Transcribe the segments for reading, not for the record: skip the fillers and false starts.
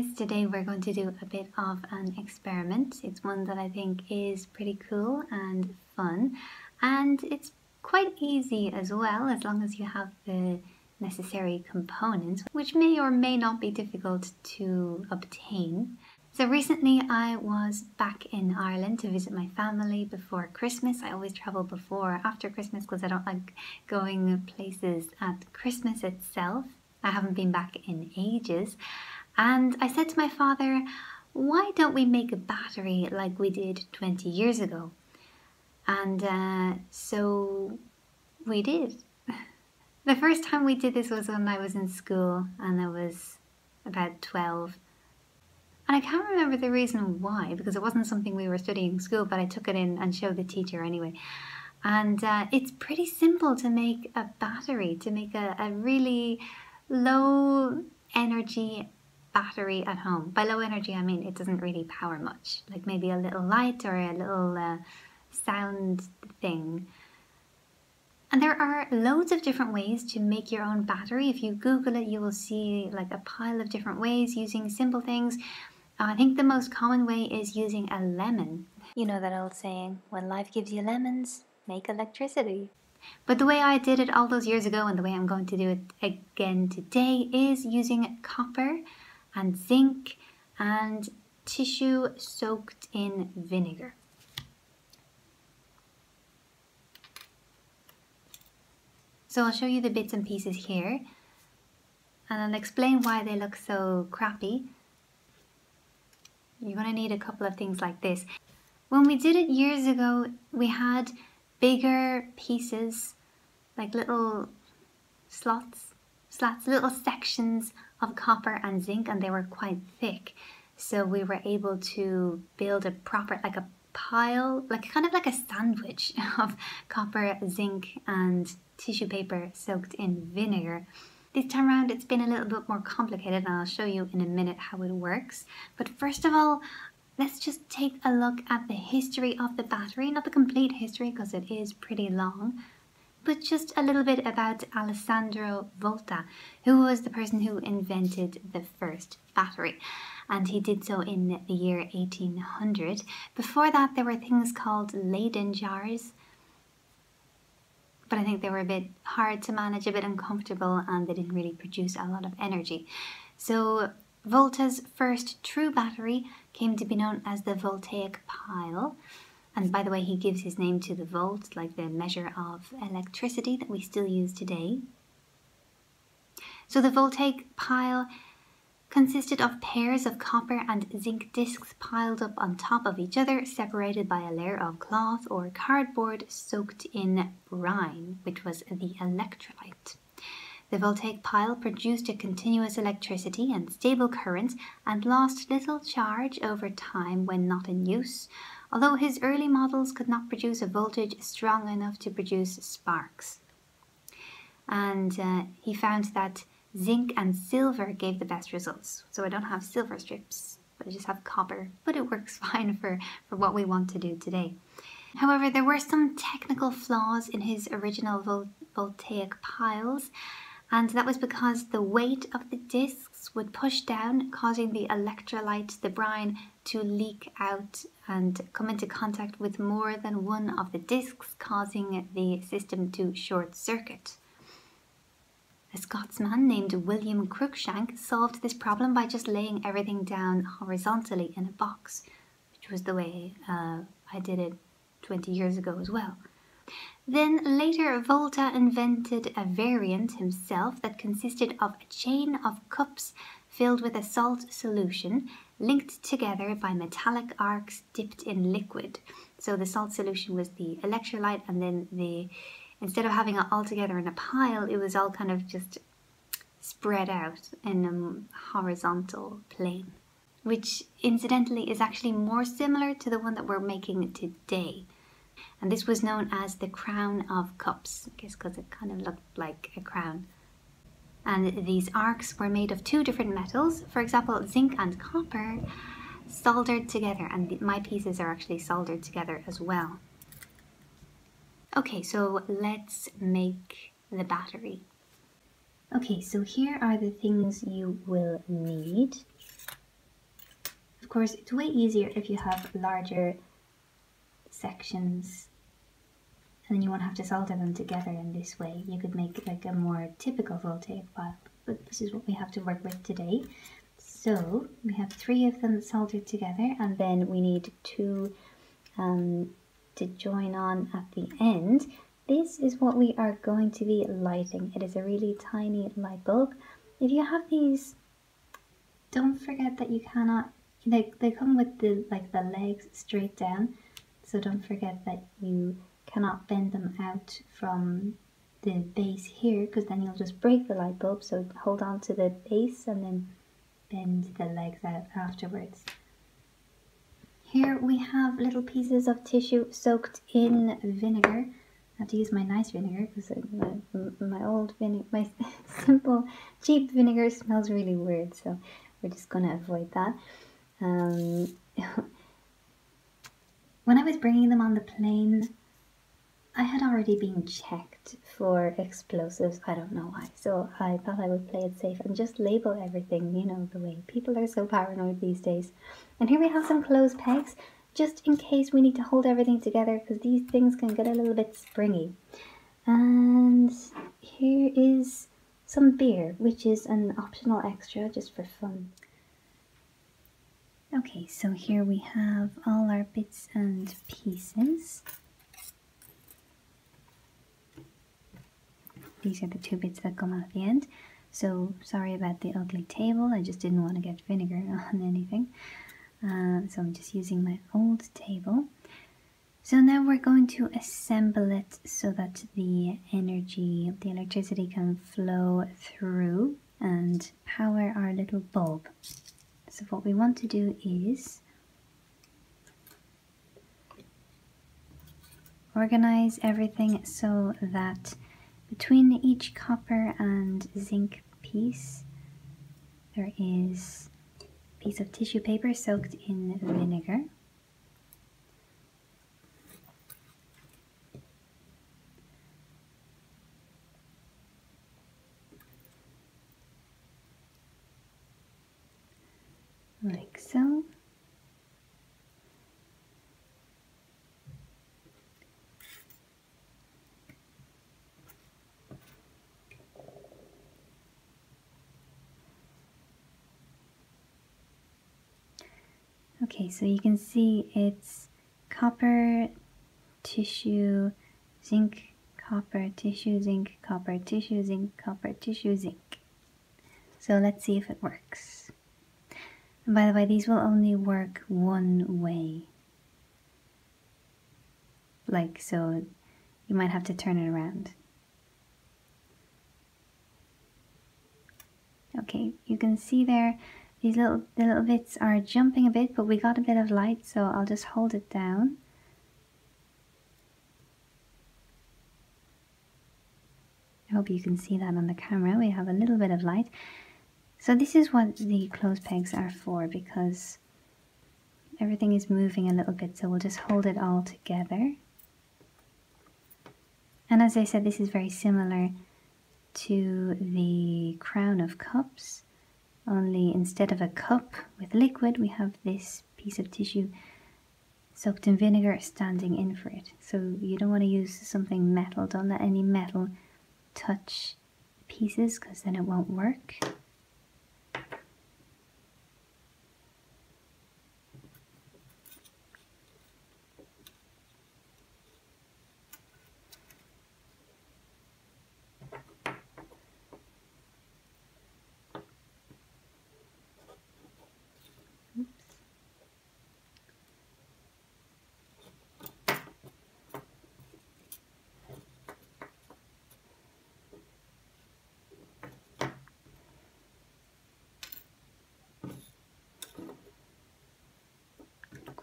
guys, today we're going to do a bit of an experiment. It's one that I think is pretty cool and fun, and it's quite easy as well, as long as you have the necessary components, which may or may not be difficult to obtain. So recently I was back in Ireland to visit my family before Christmas. I always travel before or after Christmas because I don't like going places at Christmas itself. I haven't been back in ages. And I said to my father, why don't we make a battery like we did 20 years ago? And so we did. The first time we did this was when I was in school and I was about 12. And I can't remember the reason why, because it wasn't something we were studying in school, but I took it in and showed the teacher anyway. And it's pretty simple to make a battery, to make a really low energy battery at home. By low energy, I mean it doesn't really power much, like maybe a little light or a little sound thing. And there are loads of different ways to make your own battery. If you Google it, you will see like a pile of different ways using simple things. I think the most common way is using a lemon. You know that old saying, when life gives you lemons, make electricity. But the way I did it all those years ago and the way I'm going to do it again today is using copper and zinc and tissue soaked in vinegar. So I'll show you the bits and pieces here and I'll explain why they look so crappy. You're going to need a couple of things like this. When we did it years ago, we had bigger pieces, like little slats, little sections of copper and zinc, and they were quite thick. So we were able to build a proper, like a pile, like kind of like a sandwich of copper, zinc and tissue paper soaked in vinegar. This time around it's been a little bit more complicated and I'll show you in a minute how it works. But first of all, let's just take a look at the history of the battery. Not the complete history because it is pretty long, but just a little bit about Alessandro Volta, who was the person who invented the first battery. And he did so in the year 1800. Before that there were things called Leyden jars, but I think they were a bit hard to manage, a bit uncomfortable, and they didn't really produce a lot of energy. So Volta's first true battery came to be known as the voltaic pile. And by the way, he gives his name to the volt, like the measure of electricity that we still use today. So the voltaic pile consisted of pairs of copper and zinc discs piled up on top of each other, separated by a layer of cloth or cardboard soaked in brine, which was the electrolyte. The voltaic pile produced a continuous electricity and stable current and lost little charge over time when not in use, although his early models could not produce a voltage strong enough to produce sparks. And he found that zinc and silver gave the best results. So I don't have silver strips, but I just have copper, but it works fine for what we want to do today. However, there were some technical flaws in his original voltaic piles, and that was because the weight of the discs would push down, causing the electrolyte, the brine, to leak out and come into contact with more than one of the discs, causing the system to short circuit. A Scotsman named William Cruikshank solved this problem by just laying everything down horizontally in a box, which was the way I did it 20 years ago as well. Then later Volta invented a variant himself that consisted of a chain of cups filled with a salt solution linked together by metallic arcs dipped in liquid. So the salt solution was the electrolyte, and then instead of having it all together in a pile, it was all kind of just spread out in a horizontal plane, which incidentally is actually more similar to the one that we're making today. And this was known as the crown of cups, I guess because it kind of looked like a crown. And these arcs were made of two different metals, for example, zinc and copper, soldered together, and my pieces are actually soldered together as well. Okay, so let's make the battery. Okay, so here are the things you will need. course, it's way easier if you have larger sections and then you won't have to solder them together in this way. You could make like a more typical voltaic pile, but this is what we have to work with today. So we have 3 of them soldered together, and then we need 2 to join on at the end. This is what we are going to be lighting. It is a really tiny light bulb. If you have these, don't forget that you cannot, they come with the legs straight down, so don't forget that you cannot bend them out from the base here, because then you'll just break the light bulb. So hold on to the base and then bend the legs out afterwards. Here we have little pieces of tissue soaked in vinegar. I have to use my nice vinegar because my old vinegar, my simple cheap vinegar smells really weird, so we're just going to avoid that. When I was bringing them on the plane, I had already been checked for explosives. I don't know why, so I thought I would play it safe and just label everything, you know, the way people are so paranoid these days. And here we have some clothes pegs, just in case we need to hold everything together, because these things can get a little bit springy. And here is some beer, which is an optional extra just for fun. Okay, so here we have all our bits and pieces. These are the 2 bits that come out at the end. So sorry about the ugly table, I just didn't want to get vinegar on anything. So I'm just using my old table. So now we're going to assemble it so that the energy, the electricity can flow through and power our little bulb. So what we want to do is organize everything so that between each copper and zinc piece there is a piece of tissue paper soaked in vinegar. Like so. Okay, so you can see it's copper, tissue, zinc, copper, tissue, zinc, copper, tissue, zinc, copper, tissue, zinc. So let's see if it works. And by the way, these will only work one way. Like so, you might have to turn it around. Okay, you can see there, the little bits are jumping a bit, but we got a bit of light, so I'll just hold it down. I hope you can see that on the camera. We have a little bit of light. So this is what the clothes pegs are for, because everything is moving a little bit, so we'll just hold it all together. And as I said, this is very similar to the crown of cups, only instead of a cup with liquid, we have this piece of tissue soaked in vinegar standing in for it. So you don't want to use something metal. Don't let any metal touch pieces, because then it won't work.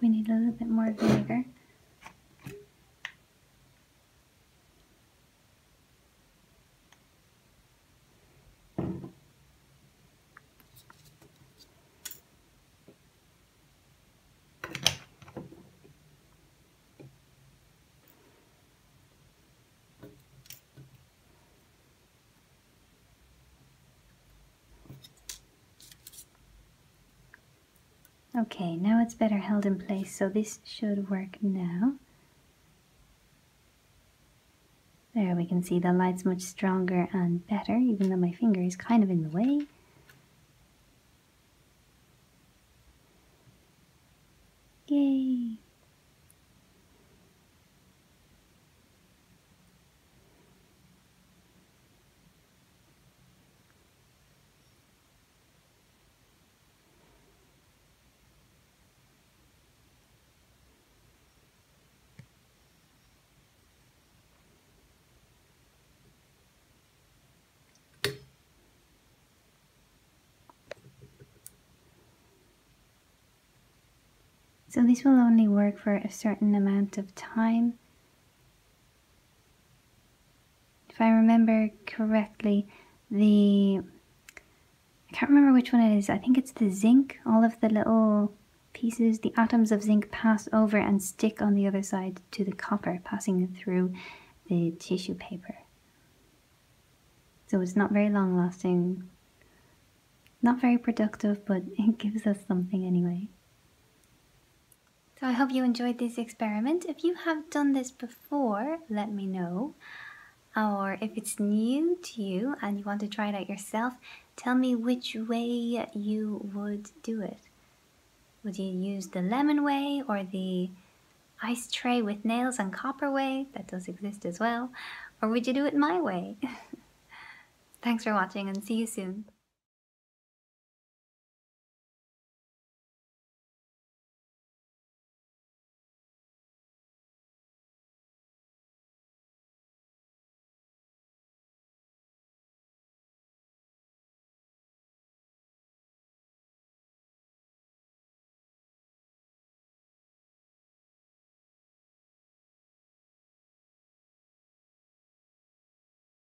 We need a little bit more vinegar. Okay, now it's better held in place, so this should work now. There we can see the light's much stronger and better, even though my finger is kind of in the way. Yay! So this will only work for a certain amount of time. If I remember correctly, I can't remember which one it is. I think it's the zinc. All of the little pieces, the atoms of zinc pass over and stick on the other side to the copper, passing it through the tissue paper. So it's not very long lasting, not very productive, but it gives us something anyway. So I hope you enjoyed this experiment. If you have done this before, let me know. Or if it's new to you and you want to try it out yourself, tell me which way you would do it. Would you use the lemon way or the ice tray with nails and copper way? That does exist as well. Or would you do it my way? Thanks for watching and see you soon.